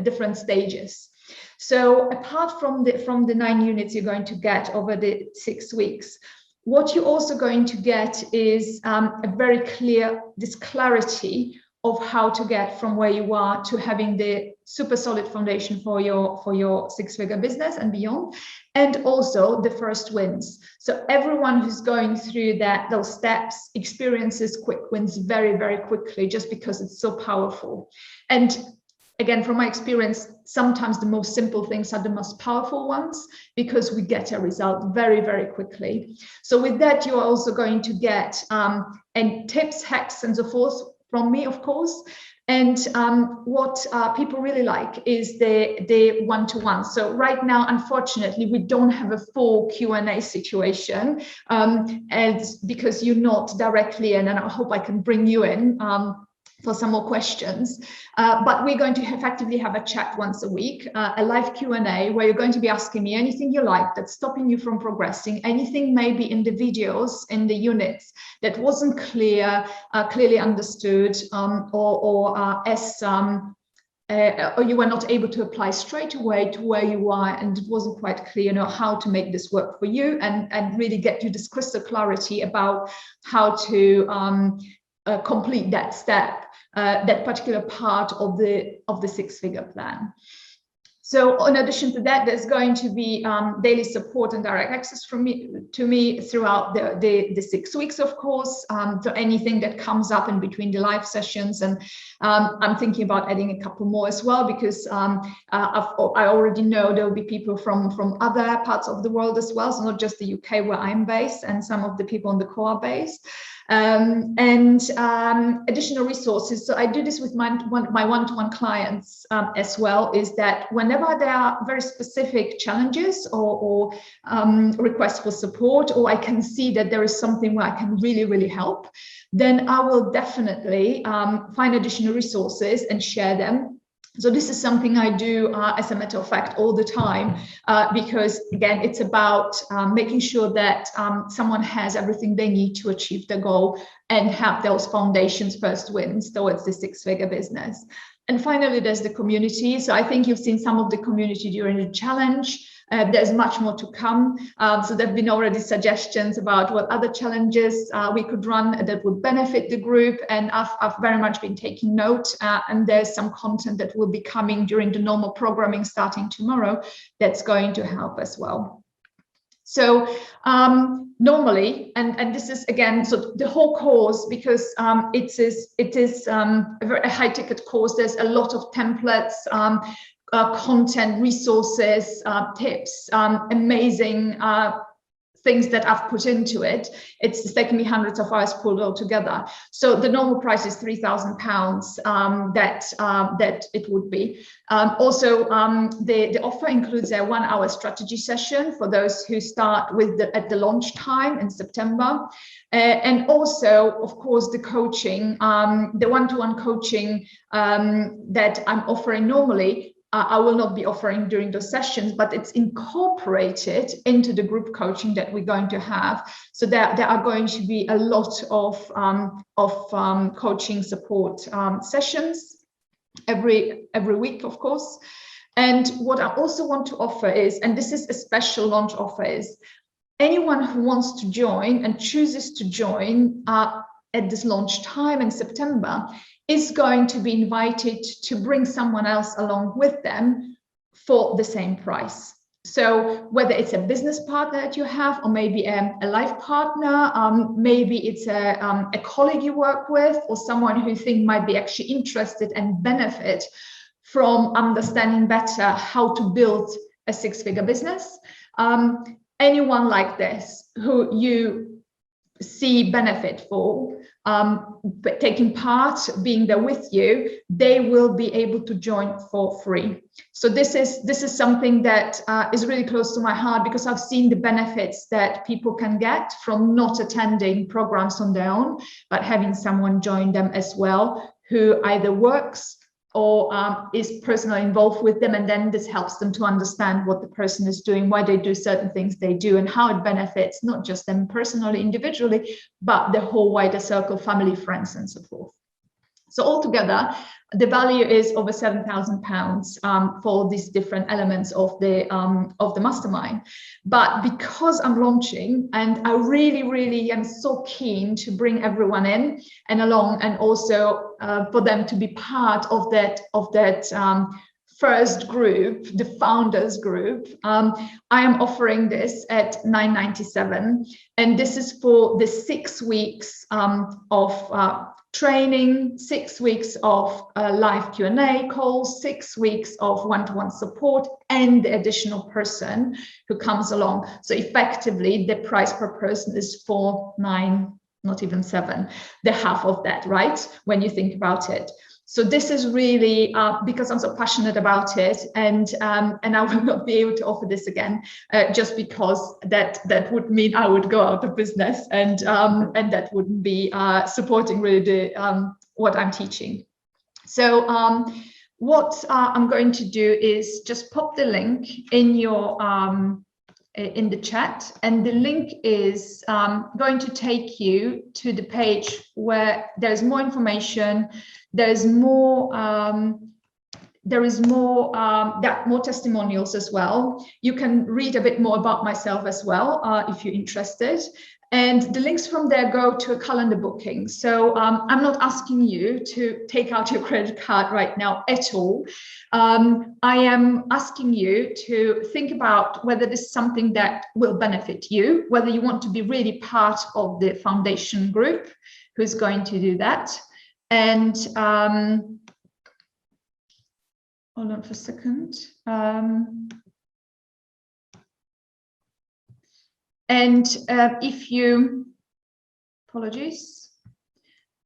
different stages. So apart from the 9 units you're going to get over the 6 weeks, what you're also going to get is a very clear, this clarity of how to get from where you are to having the super solid foundation for your six-figure business and beyond. And also the first wins. So everyone who's going through those steps experiences quick wins very, very quickly, just because it's so powerful. And again, from my experience, sometimes the most simple things are the most powerful ones, because we get a result very, very quickly. So with that, you are also going to get and tips, hacks, and so forth from me, of course. And what people really like is the one-to-one. So right now, unfortunately, we don't have a full Q&A situation, and because you're not directly in, and I hope I can bring you in for some more questions. But we're going to effectively have a chat once a week, a live Q&A, where you're going to be asking me anything you like that's stopping you from progressing, anything maybe in the videos, in the units that wasn't clearly understood, or you were not able to apply straight away to where you are, and it wasn't quite clear, how to make this work for you, and really get you this crystal clarity about how to complete that step, that particular part of the six-figure plan. So in addition to that, there's going to be daily support and direct access to me throughout the 6 weeks, of course. So anything that comes up in between the live sessions, and I'm thinking about adding a couple more as well, because I already know there will be people from other parts of the world as well, so not just the UK where I'm based, and some of the people on the call are based. And additional resources. So I do this with my one-to-one clients as well, is that whenever there are very specific challenges or requests for support, or I can see that there is something where I can really, really help, then I will definitely find additional resources and share them. So this is something I do, as a matter of fact, all the time, because again, it's about making sure that someone has everything they need to achieve the goal and have those foundations, first wins towards the six-figure business. And finally, there's the community. So I think you've seen some of the community during the challenge. There's much more to come. So there have been already suggestions about what other challenges we could run that would benefit the group. And I've very much been taking note. And there's some content that will be coming during the normal programming starting tomorrow that's going to help as well. So normally, and this is again, so the whole course, because it is a high ticket course, there's a lot of templates, content, resources, tips, amazing things that I've put into it. It's taken me hundreds of hours pulled all together. So the normal price is £3,000 that it would be. Also, the offer includes a 1-hour strategy session for those who start at the launch time in September. And also, of course, the coaching, the one-to-one coaching that I'm offering normally, I will not be offering during those sessions, but it's incorporated into the group coaching that we're going to have. So there are going to be a lot of coaching support sessions every week, of course. And what I also want to offer is, and this is a special launch offer, is anyone who wants to join and chooses to join at this launch time in September is going to be invited to bring someone else along with them for the same price. So whether it's a business partner that you have, or maybe a life partner, maybe it's a colleague you work with, or someone who you think might be actually interested and benefit from understanding better how to build a six-figure business. Anyone like this who you see benefit for but taking part, being there with you, they will be able to join for free. So this is something that is really close to my heart, because I've seen the benefits that people can get from not attending programs on their own, but having someone join them as well, who either works or is personally involved with them, and then this helps them to understand what the person is doing, why they do certain things they do, and how it benefits not just them personally, individually, but the whole wider circle, family, friends, and so forth. So altogether, the value is over £7,000 for these different elements of the mastermind. But because I'm launching, and I really am so keen to bring everyone in and along, and also for them to be part of that first group, the founders group, I am offering this at $9.97, and this is for the 6 weeks of training, 6 weeks of live Q&A calls, 6 weeks of one-to-one support, and the additional person who comes along. So effectively, the price per person is $4.9, not even $7, the half of that, right? When you think about it. So this is really because I'm so passionate about it, and I will not be able to offer this again, just because that would mean I would go out of business, and that wouldn't be supporting really the what I'm teaching. So what I'm going to do is just pop the link in your in the chat, and the link is going to take you to the page where there's more information. There are more testimonials as well. You can read a bit more about myself as well if you're interested. And the links from there go to a calendar booking. So I'm not asking you to take out your credit card right now at all. I am asking you to think about whether this is something that will benefit you, whether you want to be really part of the foundation group who's going to do that. And hold on for a second. If you, apologies,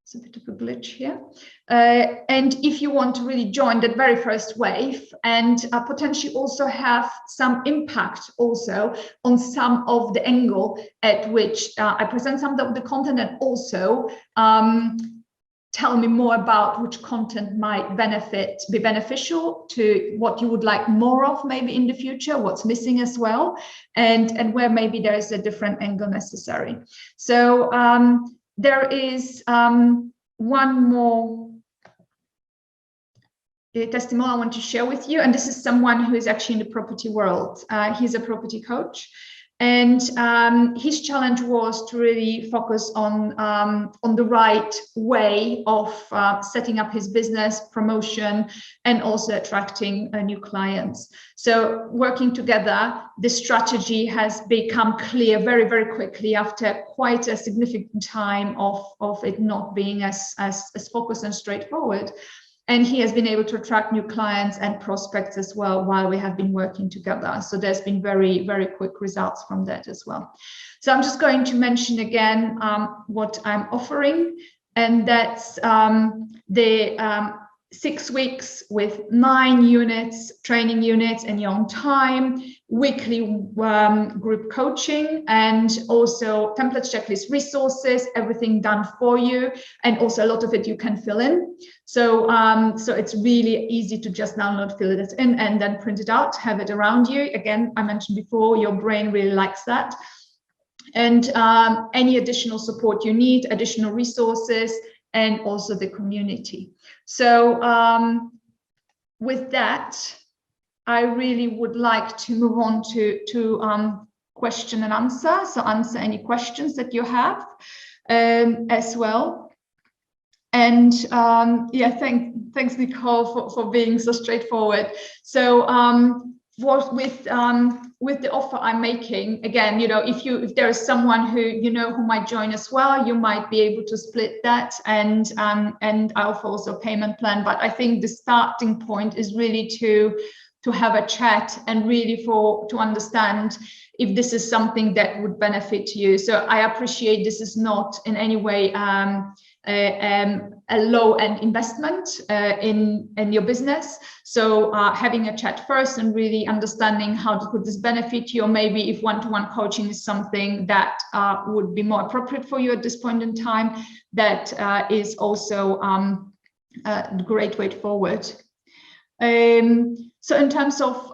it's a bit of a glitch here. And if you want to really join that very first wave and potentially also have some impact also on some of the angle at which I present some of the content, and also tell me more about which content might be beneficial to what you would like more of maybe in the future, what's missing as well, and where maybe there is a different angle necessary. So there is one more testimonial I want to share with you, and this is someone who is actually in the property world. He's a property coach. And his challenge was to really focus on the right way of setting up his business, promotion, and also attracting new clients. So working together, the strategy has become clear very, very quickly after quite a significant time of it not being as focused and straightforward. And he has been able to attract new clients and prospects as well while we have been working together. So there's been very, very quick results from that as well. So I'm just going to mention again what I'm offering, and that's the 6 weeks with 9 units, training units in your own time, weekly group coaching, and also templates, checklists, resources, everything done for you, and also a lot of it you can fill in. So so it's really easy to just download, fill it in, and then print it out, have it around you. Again, I mentioned before, your brain really likes that. And any additional support you need, additional resources, and also the community. So with that, I really would like to move on to question and answer. So answer any questions that you have as well. And yeah, thanks Nicole for being so straightforward. So with the offer I'm making, again, you know, if there is someone who might join as well, you might be able to split that, and I offer also a payment plan. But I think the starting point is really to have a chat and really to understand if this is something that would benefit you. So I appreciate this is not in any way a low-end investment in your business. So having a chat first and really understanding how could this benefit you, or maybe if one-to-one coaching is something that would be more appropriate for you at this point in time, that is also a great way forward. So in terms of,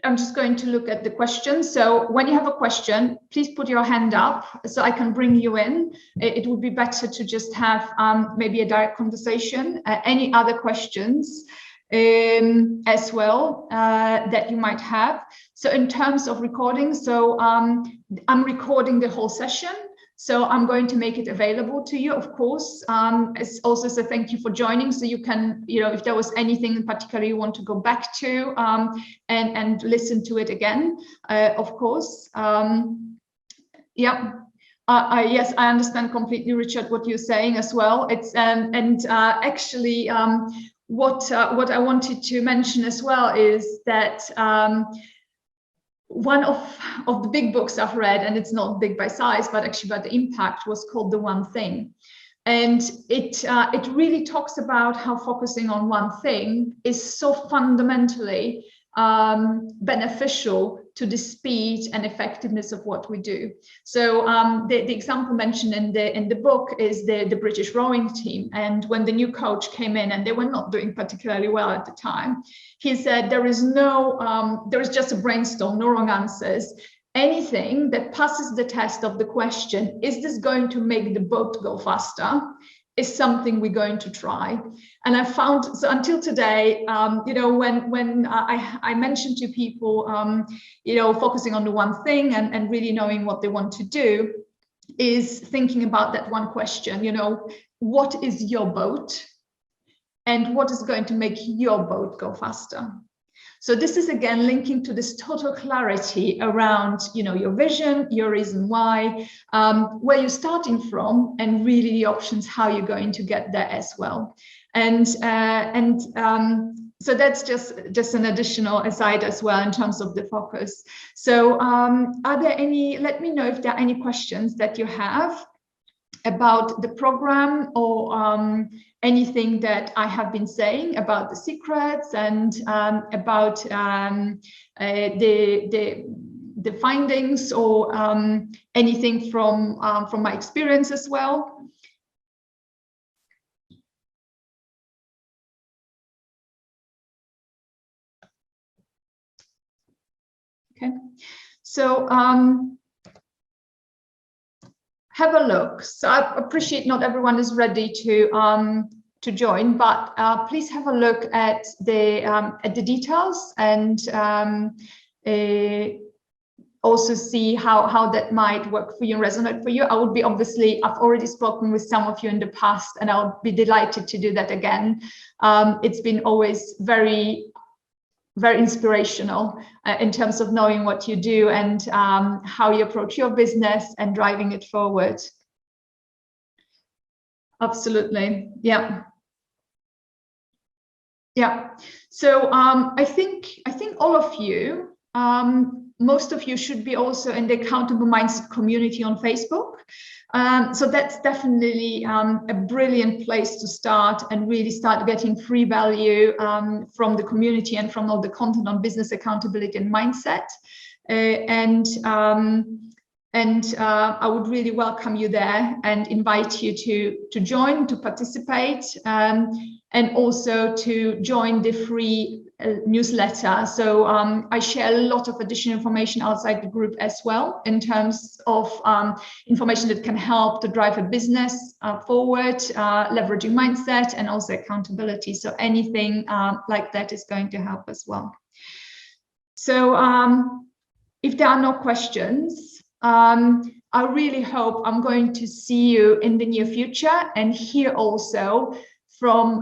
I'm just going to look at the questions. So when you have a question, please put your hand up so I can bring you in. It would be better to just have maybe a direct conversation. Any other questions as well that you might have. So in terms of recording, so I'm recording the whole session. So I'm going to make it available to you, of course. It's also a thank you for joining. So you can, if there was anything in particular you want to go back to and listen to it again, of course. Yeah. Yes, I understand completely, Richard, what you're saying as well. It's actually what I wanted to mention as well is that one of the big books I've read, and it's not big by size, but actually by the impact, was called The One Thing. And it really talks about how focusing on one thing is so fundamentally beneficial to the speed and effectiveness of what we do. So the example mentioned in the book is the British rowing team. And when the new coach came in, and they were not doing particularly well at the time, he said there is just a brainstorm, no wrong answers. Anything that passes the test of the question, is this going to make the boat go faster, is something we're going to try. And I found, so until today, when I mentioned to people, focusing on the one thing and really knowing what they want to do, is thinking about that one question, what is your boat? And what is going to make your boat go faster? So this is again linking to this total clarity around, your vision, your reason why, where you're starting from, and really the options how you're going to get there as well. And so that's just an additional aside as well in terms of the focus. So are there any? Let me know if there are any questions that you have about the program, or anything that I have been saying about the secrets and about the findings, or anything from my experience as well. Okay, so have a look. So I appreciate not everyone is ready to join, but please have a look at the details, and also see how that might work for you and resonate for you. I would be I've already spoken with some of you in the past, and I'll be delighted to do that again. It's been always very, very inspirational in terms of knowing what you do and how you approach your business and driving it forward. Absolutely. Yeah. Yeah. So I think all of you, most of you should be also in the Accountable Mindset community on Facebook. So that's definitely a brilliant place to start and really start getting free value from the community and from all the content on business accountability and mindset. And I would really welcome you there and invite you to join, to participate, and also to join the free newsletter. So I share a lot of additional information outside the group as well, in terms of information that can help to drive a business forward, leveraging mindset and also accountability. So anything like that is going to help as well. So if there are no questions, I really hope I'm going to see you in the near future and hear also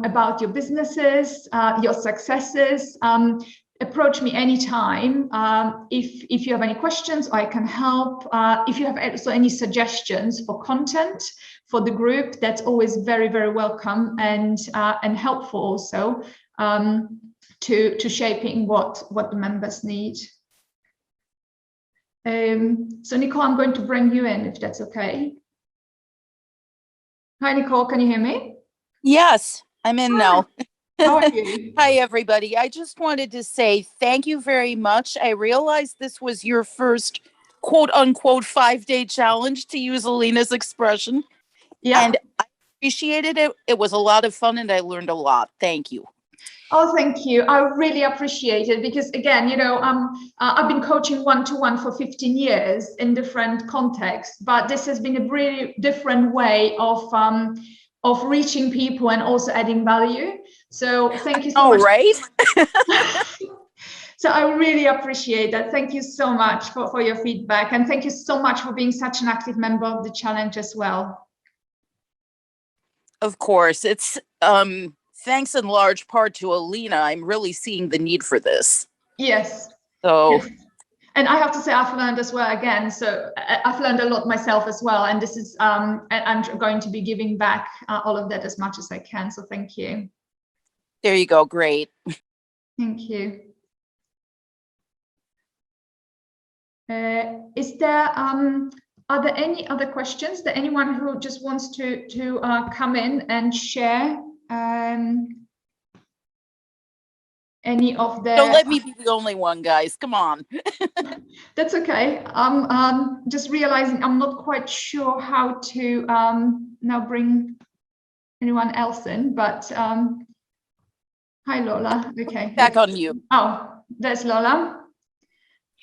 about your businesses, your successes. Approach me anytime if you have any questions, or I can help. If you have also any suggestions for content for the group, that's always very, very welcome and helpful also to shaping what the members need. So Nicole, I'm going to bring you in if that's okay. Hi, Nicole, can you hear me? Yes, I'm in now. How are you? Hi, everybody. I just wanted to say thank you very much. I realized this was your first quote unquote 5-day challenge, to use Alina's expression. Yeah. And I appreciated it. It was a lot of fun and I learned a lot. Thank you. Oh, thank you. I really appreciate it because, again, I've been coaching one-to-one for 15 years in different contexts, but this has been a really different way of reaching people and also adding value. So thank you so much. All right. So I really appreciate that. Thank you so much for your feedback. And thank you so much for being such an active member of the challenge as well. Of course, it's thanks in large part to Alina. I'm really seeing the need for this. Yes. So. Yes. And I have to say, I've learned as well again. So I've learned a lot myself as well. And this is, I'm going to be giving back all of that as much as I can. So thank you. There you go. Great. Thank you. Is there, are there any other questions that anyone who just wants to come in and share any of the... Don't let me be the only one, guys. Come on. That's okay. I'm just realizing I'm not quite sure how to now bring anyone else in, but hi, Lola. Okay. Back on you. Oh, there's Lola.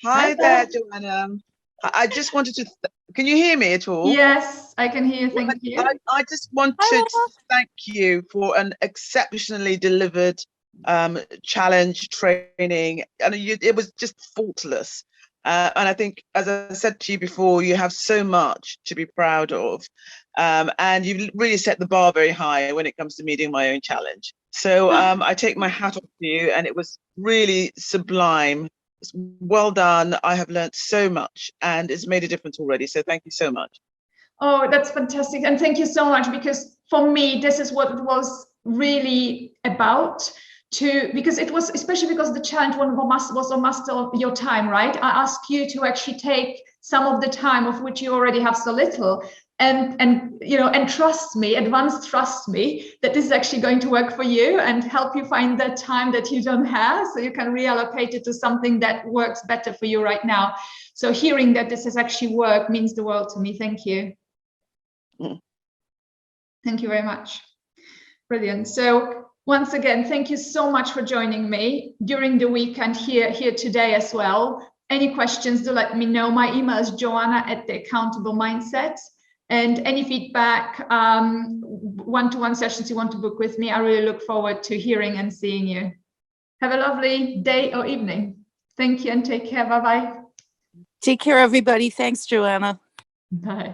Hi there, Joanna. I just wanted to, can you hear me at all? Yes, I can hear you. Thank you. I just wanted to thank you for an exceptionally delivered challenge training, and it was just faultless. And I think, as I said to you before, you have so much to be proud of, and you've really set the bar very high when it comes to meeting my own challenge. So I take my hat off to you, and it was really sublime. Well done. I have learned so much, and it's made a difference already. So thank you so much. Oh, that's fantastic. And thank you so much, because for me, this is what it was really about. Because it was, especially because the challenge was on master your time, right? I asked you to actually take some of the time of which you already have so little, and you know, and trust me, trust me that this is actually going to work for you and help you find that time that you don't have, so you can reallocate it to something that works better for you right now. So hearing that this has actually worked means the world to me. Thank you. Thank you very much. Brilliant. So once again, thank you so much for joining me during the weekend here today as well. Any questions, do let me know. My email is joanna@theaccountable-mindset. And any feedback, one-to-one sessions you want to book with me, I really look forward to hearing and seeing you. Have a lovely day or evening. Thank you and take care. Bye-bye. Take care, everybody. Thanks, Joanna. Bye.